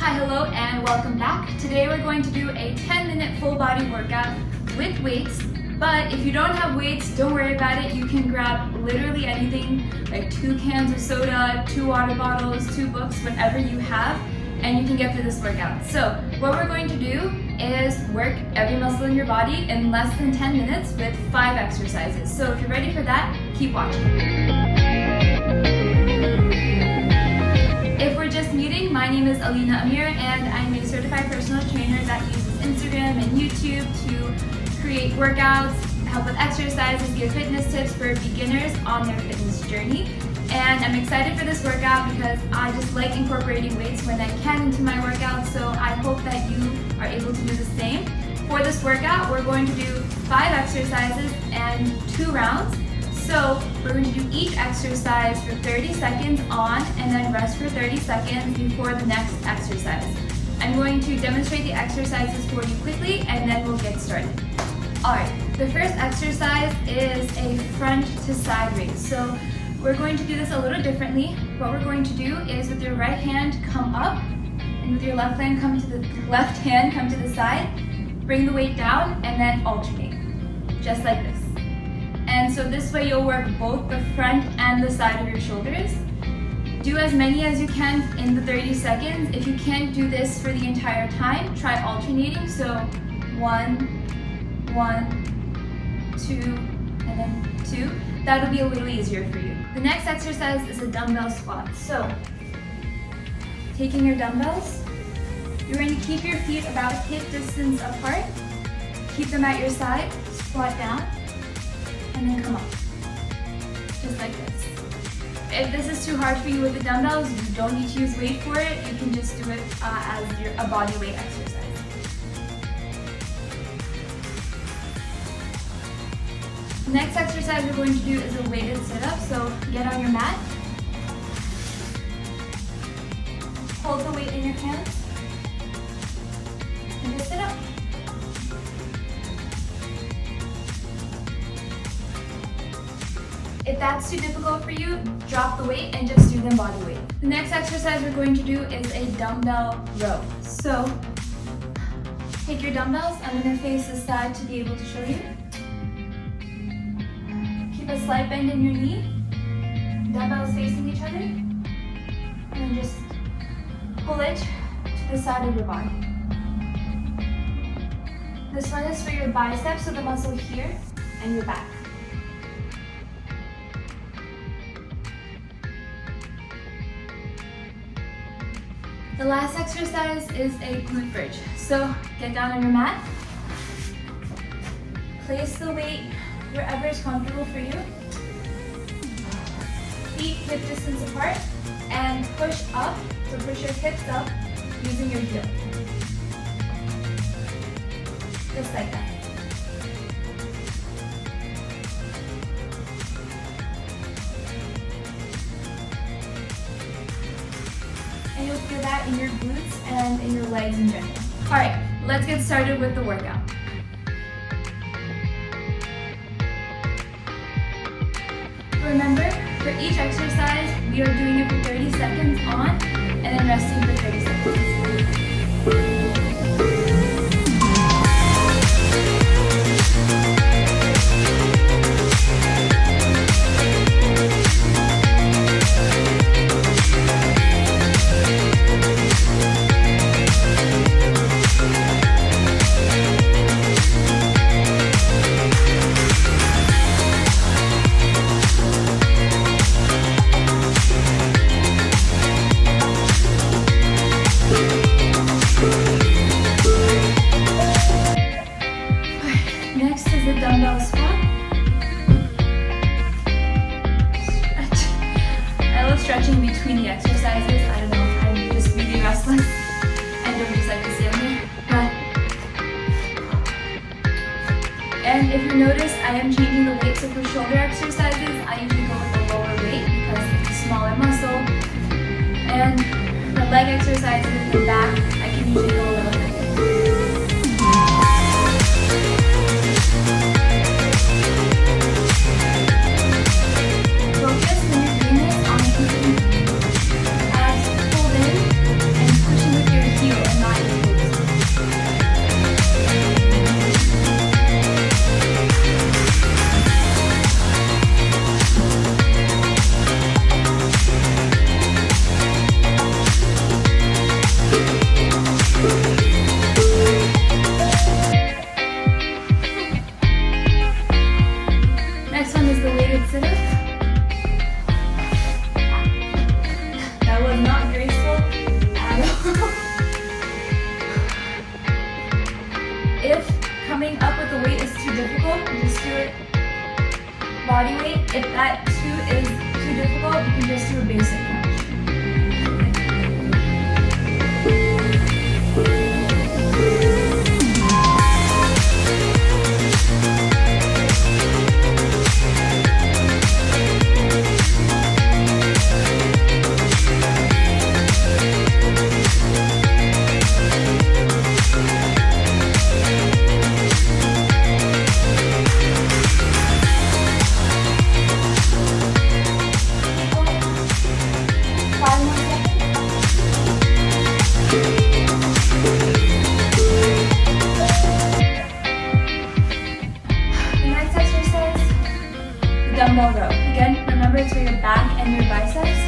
Hi, hello, and welcome back. Today we're going to do a 10-minute full body workout with weights, but if you don't have weights, don't worry about it. You can grab literally anything, like 2 cans of soda, 2 water bottles, 2 books, whatever you have, and you can get through this workout. So what we're going to do is work every muscle in your body in less than 10 minutes with 5 exercises. So if you're ready for that, keep watching. If we're just meeting, my name is Alina and I'm a certified personal trainer that uses Instagram and YouTube to create workouts, help with exercises, give fitness tips for beginners on their fitness journey. And I'm excited for this workout because I just like incorporating weights when I can into my workouts, so I hope that you are able to do the same. For this workout, we're going to do 5 exercises and 2 rounds. So we're going to do each exercise for 30 seconds on and then rest for 30 seconds before the next exercise. I'm going to demonstrate the exercises for you quickly and then we'll get started. Alright, the first exercise is a front to side raise. So we're going to do this a little differently. What we're going to do is with your right hand come up and with your left hand come to the side, bring the weight down and then alternate, just like this. And so this way you'll work both the front and the side of your shoulders. Do as many as you can in the 30 seconds. If you can't do this for the entire time, try alternating. So 1, 2, and then 2. That'll be a little easier for you. The next exercise is a dumbbell squat. So taking your dumbbells, you're going to keep your feet about hip distance apart. Keep them at your side, squat down, and then come up, just like this. If this is too hard for you with the dumbbells, you don't need to use weight for it. You can just do it as a body weight exercise. The next exercise we're going to do is a weighted sit-up. So get on your mat, hold the weight in your hands, and just sit up. If that's too difficult for you, drop the weight and just do them body weight. The next exercise we're going to do is a dumbbell row. So take your dumbbells. I'm going to face this side to be able to show you. Keep a slight bend in your knee. Dumbbells facing each other. And then just pull it to the side of your body. This one is for your biceps, so the muscle here, and your back. The last exercise is a glute bridge. So get down on your mat, place the weight wherever is comfortable for you, feet hip distance apart, and push up, so push your hips up using your heel. Just like that. And you'll feel that in your glutes and in your legs in general. Alright, let's get started with the workout. Remember, for each exercise, we are doing it for 30 seconds on and then resting for 30 seconds. Next is the dumbbell squat. Stretch. I love stretching between the exercises. I don't know, I'm just really restless and don't just like to sit there. And if you notice, I am changing the weight. So for shoulder exercises, I usually go with a lower weight because it's a smaller muscle. And for leg exercises in the back, I can usually go a little bit. Focus when you're doing this on keeping abs pulled in and pushing with your heels. difficult, you can just do a basic crunch. Dumbbell row. Again, remember it's for your back and your biceps.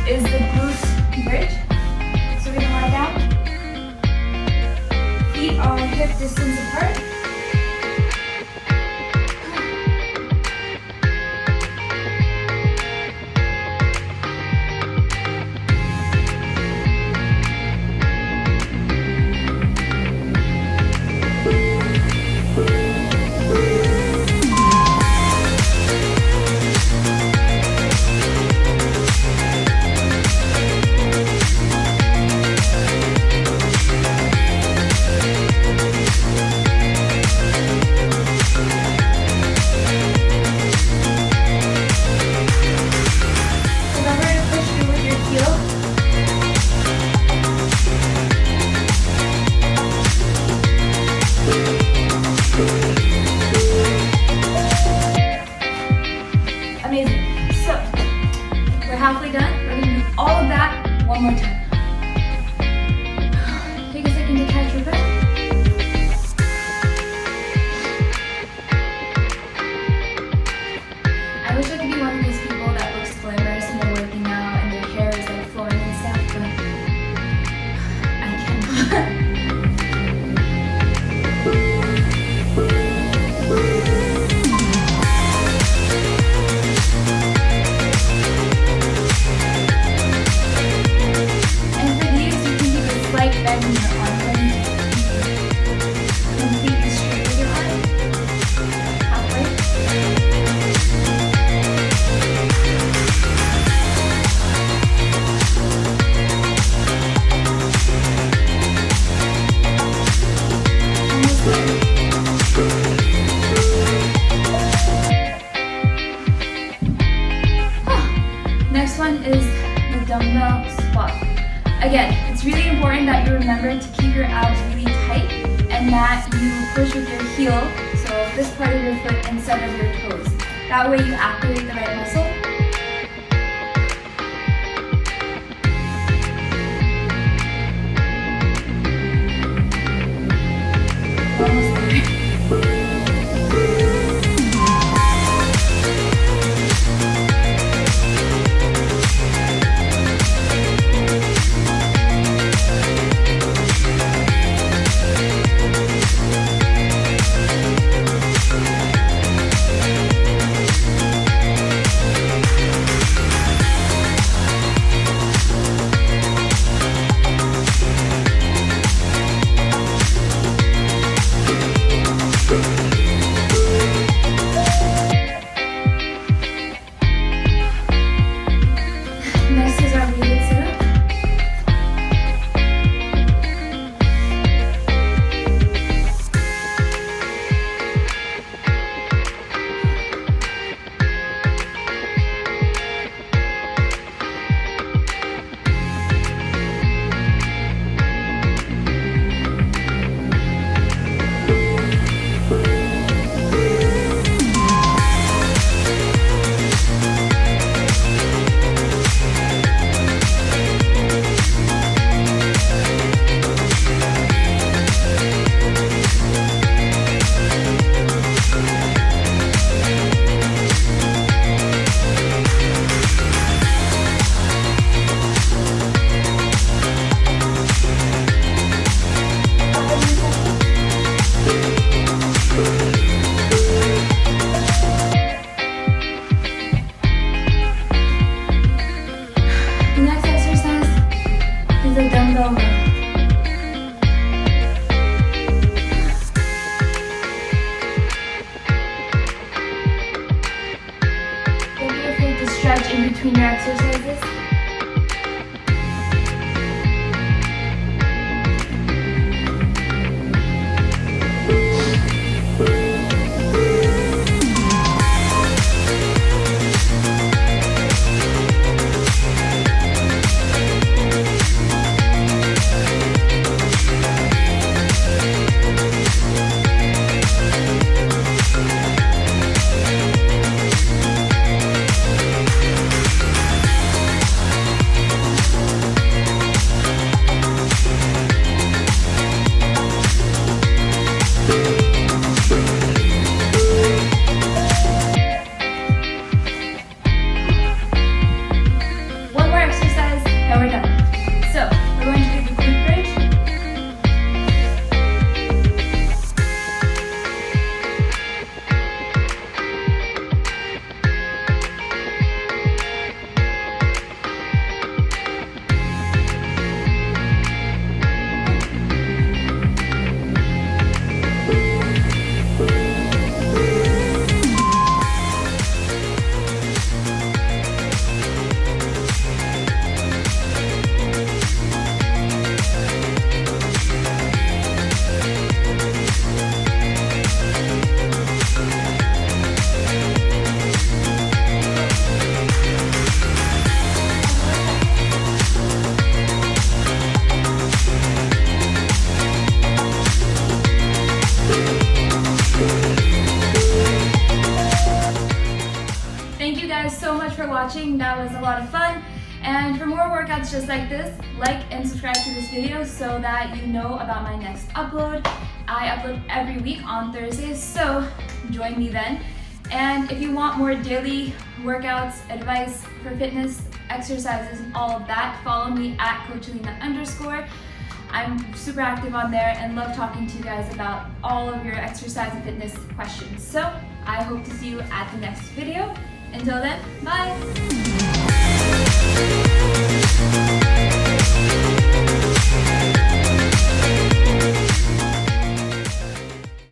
Is the glute bridge. So we're gonna lie down. Feet are hip distance apart. Amazing. So, we're halfway done. We're going to do all of that one more time. Take a second to catch your breath. I wish I could be one of those people that looks glamorous and they're working out and their hair is like flowing and stuff, but I can't. Bend your arm completely straight with your arm. Halfway. Almost there. Next one is the dumbbell squat. Again, it's really important that you remember to keep your abs really tight and that you push with your heel, so this part of your foot instead of your toes. That way you activate the right muscle. Almost there. Dumbbell Row. Don't be afraid to stretch in between your exercises. Thank you guys so much for watching. That was a lot of fun. And for more workouts just like this, like and subscribe to this video so that you know about my next upload. I upload every week on Thursdays, so join me then. And if you want more daily workouts, advice for fitness, exercises, and all of that, follow me at @CoachAlina_. I'm super active on there and love talking to you guys about all of your exercise and fitness questions. So I hope to see you at the next video. Until then, bye!